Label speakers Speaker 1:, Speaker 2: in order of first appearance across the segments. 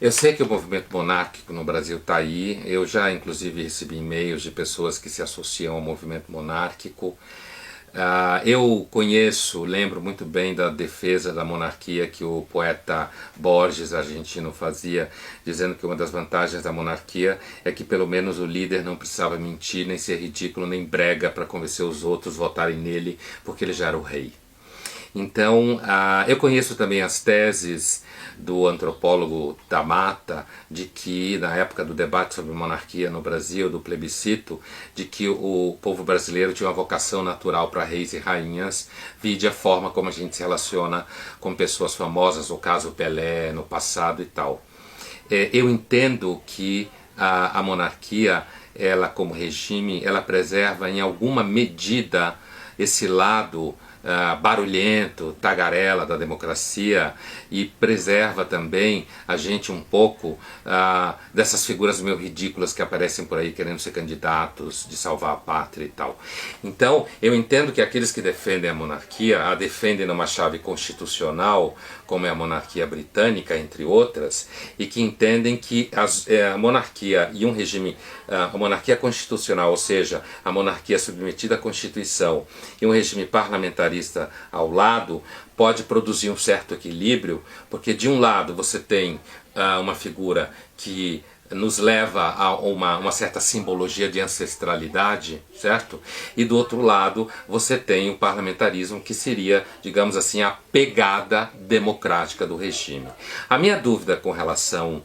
Speaker 1: Eu sei que o movimento monárquico no Brasil está aí. Eu já, inclusive, recebi e-mails de pessoas que se associam ao movimento monárquico. Eu conheço, lembro muito bem da defesa da monarquia que o poeta Borges, argentino, fazia, dizendo que uma das vantagens da monarquia é que pelo menos o líder não precisava mentir, nem ser ridículo, nem brega para convencer os outros a votarem nele, porque ele já era o rei. Então, eu conheço também as teses do antropólogo da Mata, de que na época do debate sobre monarquia no Brasil, do plebiscito, de que o povo brasileiro tinha uma vocação natural para reis e rainhas, vide a forma como a gente se relaciona com pessoas famosas, no caso Pelé, no passado e tal. Eu entendo que a monarquia, ela como regime, ela preserva em alguma medida esse lado barulhento, tagarela da democracia, e preserva também a gente um pouco dessas figuras meio ridículas que aparecem por aí querendo ser candidatos de salvar a pátria e tal. Então eu entendo que aqueles que defendem a monarquia a defendem numa chave constitucional, como é a monarquia britânica, entre outras, e que entendem que a monarquia e um regime, a monarquia constitucional, ou seja, a monarquia submetida à Constituição, e um regime parlamentarista ao lado, pode produzir um certo equilíbrio, porque de um lado você tem uma figura que nos leva a uma certa simbologia de ancestralidade, certo? E do outro lado você tem o parlamentarismo, que seria, digamos assim, a pegada democrática do regime. A minha dúvida com relação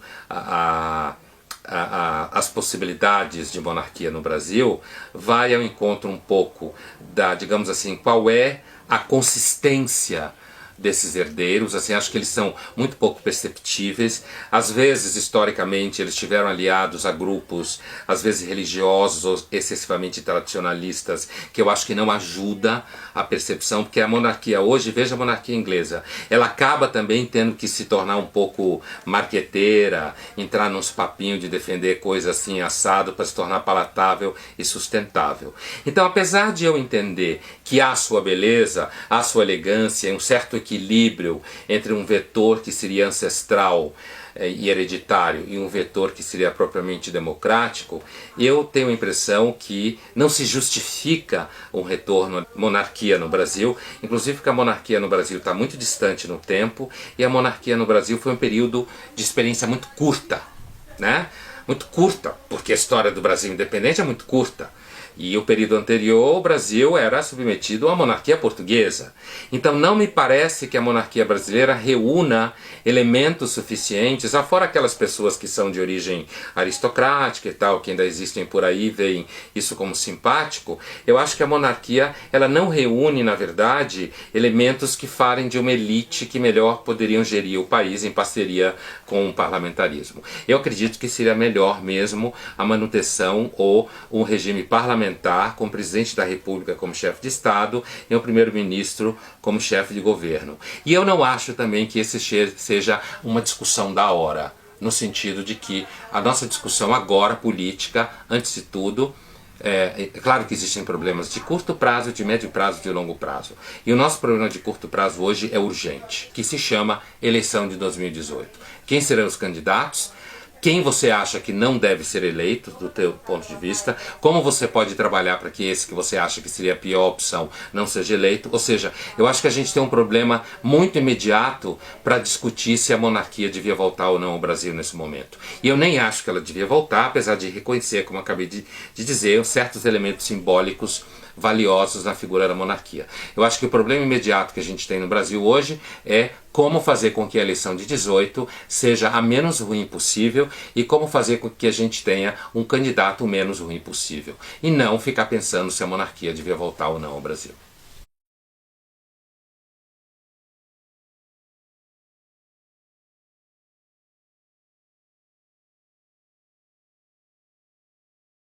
Speaker 1: as possibilidades de monarquia no Brasil vai ao encontro um pouco da, digamos assim, qual é a consistência desses herdeiros. Assim, acho que eles são muito pouco perceptíveis. Às vezes, historicamente, eles estiveram aliados a grupos, às vezes religiosos ou excessivamente tradicionalistas, que eu acho que não ajuda a percepção, porque a monarquia hoje, veja a monarquia inglesa, ela acaba também tendo que se tornar um pouco marqueteira, entrar nos papinhos de defender coisa assim assado para se tornar palatável e sustentável. Então, apesar de eu entender que há sua beleza, há sua elegância, um certo equilíbrio entre um vetor que seria ancestral e hereditário e um vetor que seria propriamente democrático, eu tenho a impressão que não se justifica um retorno à monarquia no Brasil, inclusive porque a monarquia no Brasil está muito distante no tempo, e a monarquia no Brasil foi um período de experiência muito curta, né? Muito curta, porque a história do Brasil independente é muito curta. E o período anterior, o Brasil era submetido à monarquia portuguesa. Então não me parece que a monarquia brasileira reúna elementos suficientes, afora aquelas pessoas que são de origem aristocrática e tal, que ainda existem por aí, veem isso como simpático. Eu acho que a monarquia, ela não reúne, na verdade, elementos que falem de uma elite que melhor poderiam gerir o país em parceria com o parlamentarismo. Eu acredito que seria melhor mesmo a manutenção ou um regime parlamentar com o presidente da República como chefe de Estado e o primeiro-ministro como chefe de governo. E eu não acho também que esse seja uma discussão da hora, no sentido de que a nossa discussão agora, política, antes de tudo, é claro que existem problemas de curto prazo, de médio prazo e de longo prazo. E o nosso problema de curto prazo hoje é urgente, que se chama eleição de 2018. Quem serão os candidatos? Quem você acha que não deve ser eleito, do teu ponto de vista, como você pode trabalhar para que esse que você acha que seria a pior opção não seja eleito. Ou seja, eu acho que a gente tem um problema muito imediato para discutir se a monarquia devia voltar ou não ao Brasil nesse momento. E eu nem acho que ela devia voltar, apesar de reconhecer, como eu acabei de dizer, certos elementos simbólicos valiosos na figura da monarquia. Eu acho que o problema imediato que a gente tem no Brasil hoje é como fazer com que a eleição de 18 seja a menos ruim possível e como fazer com que a gente tenha um candidato o menos ruim possível. E não ficar pensando se a monarquia devia voltar ou não ao Brasil.